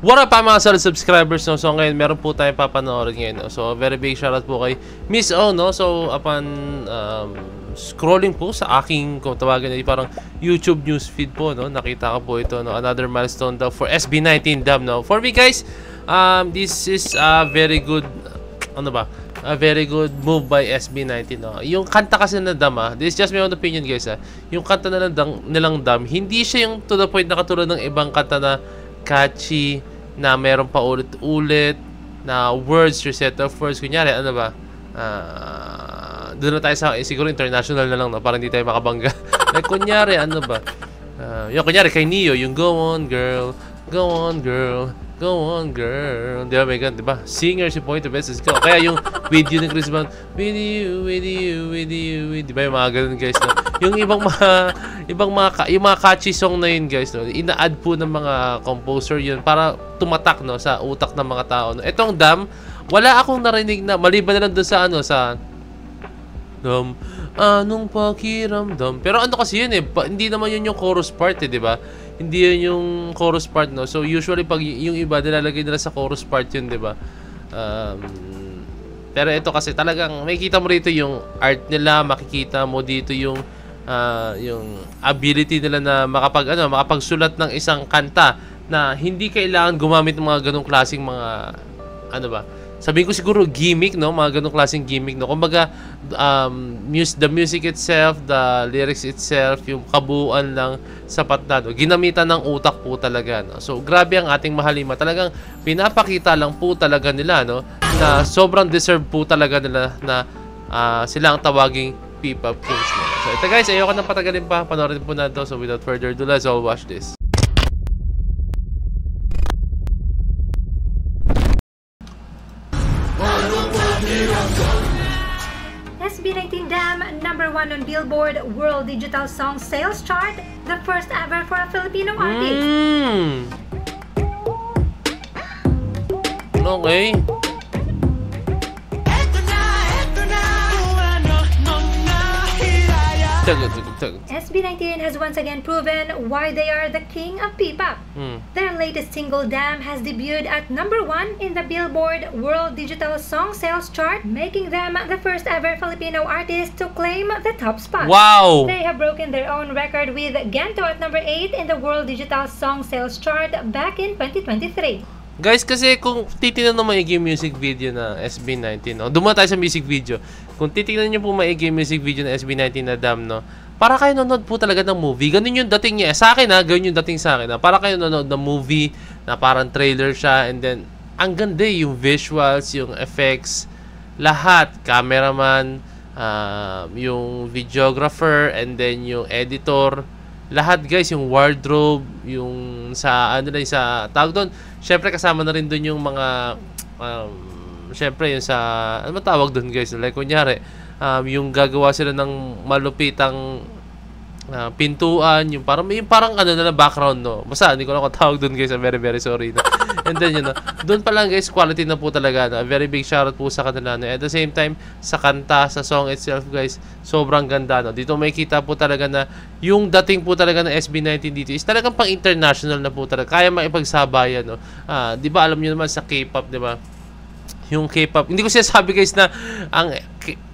What up mga solid subscribers, no? So ngayon meron po tayong papanoorin ngayon, no? So very big shoutout po kay Miss O, no? So upon scrolling po sa aking, kung tawagan niya, parang YouTube newsfeed po, no? Nakita ko po ito, no? Another milestone daw for SB19 Dam, no? For me guys, this is a very good, a very good move by SB19, no? Yung kanta kasi na Dam, this is just my own opinion guys, yung kanta na nilang Dam, hindi siya yung to the point na katulad ng ibang kanta na catchy, na meron pa ulit-ulit na words, your set of words. Kunyari, doon na tayo sa, siguro international na lang, no? Parang hindi tayo makabangga. Like, kunyari, yung kunyari kay Neo, yung go on girl, go on girl, go on girl. Di ba, may ganun, di ba? Singer si Point of Essence ko. Kaya yung with you ng Chris Brown, with you, with you, with you, with, di ba, yung mga ganun guys, no? Yung yung mga catchy song na yun guys, no? Ina-add po ng mga composer yun para tumatak, no, sa utak ng mga tao, no? Etong Dam, wala akong narinig na maliban na lang doon sa sa Dam, anong pakiramdam. Pero ano kasi yun hindi naman yun yung chorus part, di ba? Hindi yun yung chorus part, no? So usually pag yung iba nilalagay nila sa chorus part yun, di ba? Pero ito kasi talagang makikita mo rito yung art nila, makikita mo dito yung ability nila na makapagsulat ng isang kanta na hindi kailangan gumamit ng mga ganong klaseng mga sabihin ko siguro gimmick, no? Mga ganong klaseng gimmick, no? Kumbaga the music itself, the lyrics itself, yung kabuuan lang sapat na, no? Ginamitan ng utak po talaga, no? So grabe ang ating Mahalima, talagang pinapakita lang po talaga nila, no, na sobrang deserve po talaga nila na sila ang tawaging P-pop kings, no? So ito guys, ayoko nang patagalin pa, panoorin po na ito. So without further ado, let's all watch this. SB19 Dam, #1 on Billboard World Digital Song Sales Chart, the first ever for a Filipino artist. Okay. SB19 has once again proven why they are the king of P-pop. Their latest single, Dam, has debuted at #1 in the Billboard World Digital Song Sales Chart, making them the first ever Filipino artist to claim the top spot. Wow! They have broken their own record with Gento at #8 in the World Digital Song Sales Chart back in 2023. Guys, kasi kung titignan nyo maigi yung music video na SB19, no? Dumaan tayo sa music video. Kung titignan nyo po maigi yung music video na SB19 na Dam, no? Para kayo nanonood po talaga ng movie. Ganun yung dating niya. Sa akin, ganun yung dating sa akin. Para kayo nanonood ng movie na parang trailer siya, and then, ang ganda yung visuals, yung effects, lahat. Cameraman, yung videographer, and then yung editor. Lahat guys, yung wardrobe, yung sa sa tawag doon, syempre kasama na rin doon yung mga syempre yung sa tawag doon guys, like kunyari yung gagawa sila ng malupitang pintuan, yung parang na background, no? Basta hindi ko lang kung tawag doon guys, I'm very very sorry, no? And then yun, no? Doon pa lang guys, quality na po talaga, no? Very big shoutout po sa kanila, no? At the same time, sa kanta, sa song itself guys, sobrang ganda, no? Dito makikita po talaga na yung dating po talaga ng SB19 dito is talagang pang international na po talaga, kaya maipagsabayan, no? Di ba alam niyo naman sa K-pop, di ba? Yung K-pop, hindi ko sinasabi guys na ang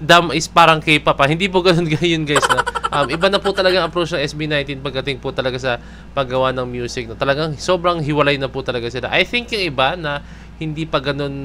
Dam is parang K-pop, hindi po ganun guys, na iba na po talagang approach ng SB19 pagdating po talaga sa paggawa ng music, no? Talagang sobrang hiwalay na po talaga sila. I think yung iba na hindi pa ganun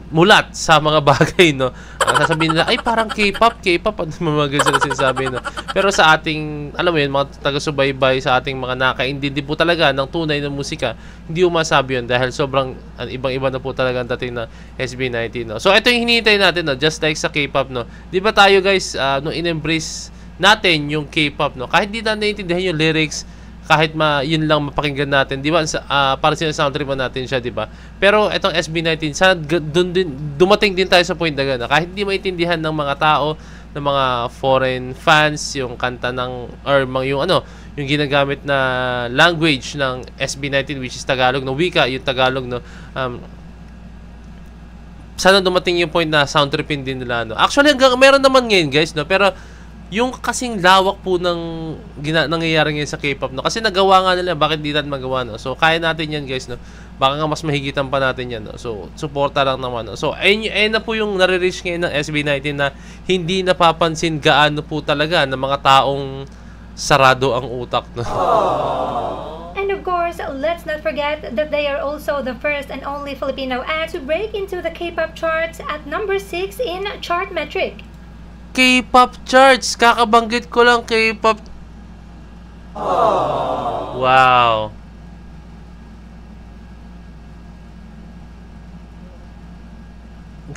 mulat sa mga bagay, no? Sasabihin nila, ay parang K-pop, ano mga ganun sila sinasabi, no? Pero sa ating, alam mo yun, mga taga-subaybay, sa ating mga nakaintindi po talaga ng tunay na musika, hindi masabi yun dahil sobrang ibang-iba na po talaga ang dating na SB19, no? So ito yung hinihintay natin, no? Just like sa K-pop, no? Di ba tayo guys, nung in-embrace natin yung K-pop, no? Kahit di na naiintindihan yung lyrics, kahit yun lang mapakinggan natin, di ba? Para sinasoundtrip natin siya, di ba? Pero itong SB19, sana dumating din tayo sa point na gano'n. Kahit hindi maintindihan ng mga tao, ng mga foreign fans, yung kanta ng, or yung ginagamit na language ng SB19, which is Tagalog, no? Wika, yung Tagalog, no? Sana dumating yung point na soundtrippin din nila, no? Actually, meron naman ngayon, guys, no? Pero yung kasing lawak po ng nangyayari ngayon sa K-pop, no? Kasi nagawa nga nila, bakit di natin magawa, no? So, kaya natin yan, guys, no? Baka nga mas mahigitan pa natin yan, no? So, suporta lang naman, no? So, ayun na po yung nare-reach ngayon ng SB19 na hindi napapansin gaano po talaga ng mga taong sarado ang utak, no? And of course, let's not forget that they are also the first and only Filipino act to break into the K-pop charts at number 6 in Chartmetric. K-pop charts. Kakabanggit ko lang K-pop. Wow.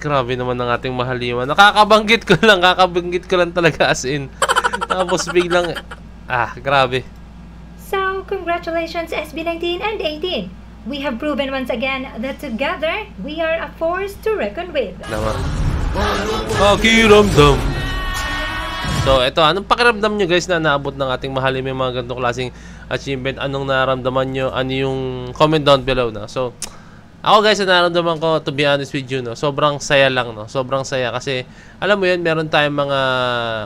Grabe naman ng ating mahaliwan. Nakakabanggit ko lang talaga as in. Tapos biglang, grabe. So, congratulations SB19 and 18. We have proven once again that together, we are a force to reckon with. Naman. Pakiramdam. So, ito, anong pakiramdam nyo guys na naabot ng ating mahalim yung mga ganitong klaseng achievement? Anong naramdaman nyo? Ano yung comment down below na? So, ako guys, naramdaman ko, to be honest with you, no, sobrang saya lang, no? Sobrang saya kasi, alam mo yun, meron tayong mga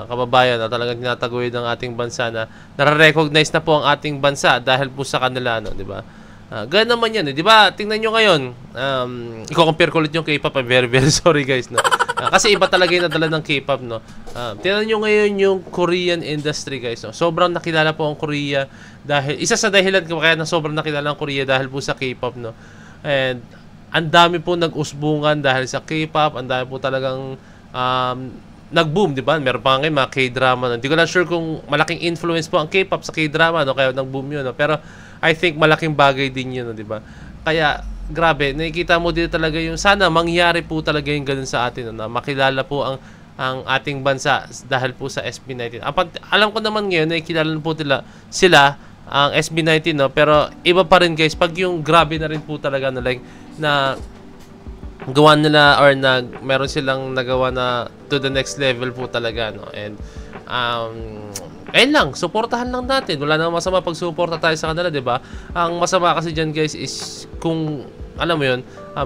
kababayan na talagang tinataguyod ng ating bansa na nare-recognize na po ang ating bansa dahil po sa kanila, no, di ba? Ganun naman yan, eh. Di ba? Tingnan nyo ngayon, i-compare ko ulit yung K-pop. I'm very, very sorry guys, no? Kasi iba talaga yung nadala ng K-pop, no? Tingnan nyo ngayon yung Korean industry, guys, no? Sobrang nakilala po ang Korea dahil, isa sa dahilan ko kaya na sobrang nakilala ang Korea dahil po sa K-pop, no? And, ang dami po nag-usbungan dahil sa K-pop, ang dami po talagang, nag-boom, di ba? Meron pa ngayon mga K-drama, no? Hindi ko lang sure kung malaking influence po ang K-pop sa K-drama, no? Kaya nag-boom yun, no? Pero, I think malaking bagay din yun, no? Di ba? Kaya, grabe, nakikita mo dito talaga yung sana mangyari po talaga yung ganun sa atin, no? Na makilala po ang ating bansa dahil po sa SB19. Alam ko naman ngayon, nakikilala po sila ang SB19, no? Pero iba pa rin guys, pag yung grabe na rin po talaga na like, na gawa nila or meron silang nagawa na to the next level po talaga, no? And, ayun lang, suportahan lang natin. Wala nang masama pag suporta tayo sa kanila, 'di ba? Ang masama kasi diyan, guys, is kung alam mo 'yun,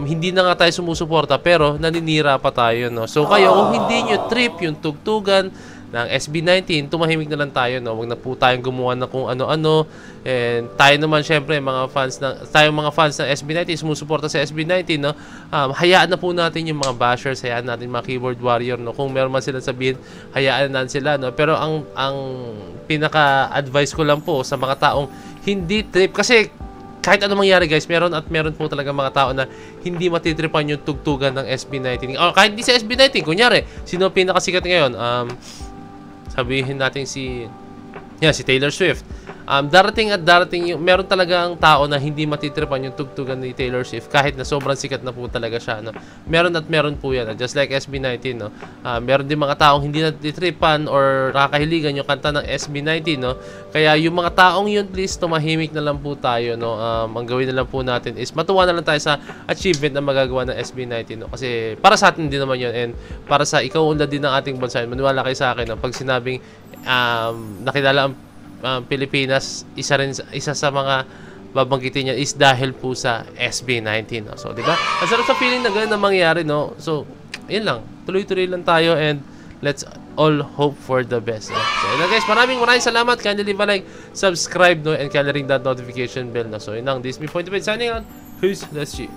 hindi na nga tayo sumusuporta pero naninira pa tayo, no. So kayo, kung hindi niyo trip yung tugtugan ng SB19, tumahimik na lang tayo, no. Wag na po tayong gumawa ng kung ano-ano. And tayo naman syempre mga fans ng SB19, sumusuporta sa SB19, no. Hayaan na po natin yung mga bashers, hayaan natin mga keyboard warrior, no. Kung meron man sila sabihin, hayaan natin sila, no. Pero ang pinaka-advice ko lang po sa mga taong hindi trip, kasi kahit ano mangyari guys, meron po talaga mga tao na hindi matitripan yung tugtugan ng SB19. O kahit hindi sa SB19, kunyari, sino pinakasikat ngayon? Sabihin natin si Taylor Swift. Darating yung meron talagang tao na hindi matitripan yung tugtugan ni Taylor Swift kahit na sobrang sikat na po talaga siya, no. Meron po yan, just like SB19, no. Meron din mga taong hindi natitripan or nakakahiligan yung kanta ng SB19, no. Kaya yung mga taong yun, please tumahimik na lang po tayo, no. Ang gawin na lang po natin is matuwa na lang tayo sa achievement na magagawa ng SB19, no. Kasi para sa atin din naman yun, and para sa ikaw-unlad din ng ating bansa. Maniwala kayo sa akin, no, pag sinabing nakilala ang Pilipinas, isa sa mga babanggitin niya is dahil po sa SB19, no? So, di ba? Ang sarap sa feeling na gano'n na mangyari, no? So, yun lang. Tuloy-tuloy lang tayo and let's all hope for the best, no? So, yun lang guys. Maraming salamat. Kindly leave a like, subscribe, no? And kindly ring that notification bell, no? So, yun lang. This is me, Point to Point, signing out. Peace. Let's see.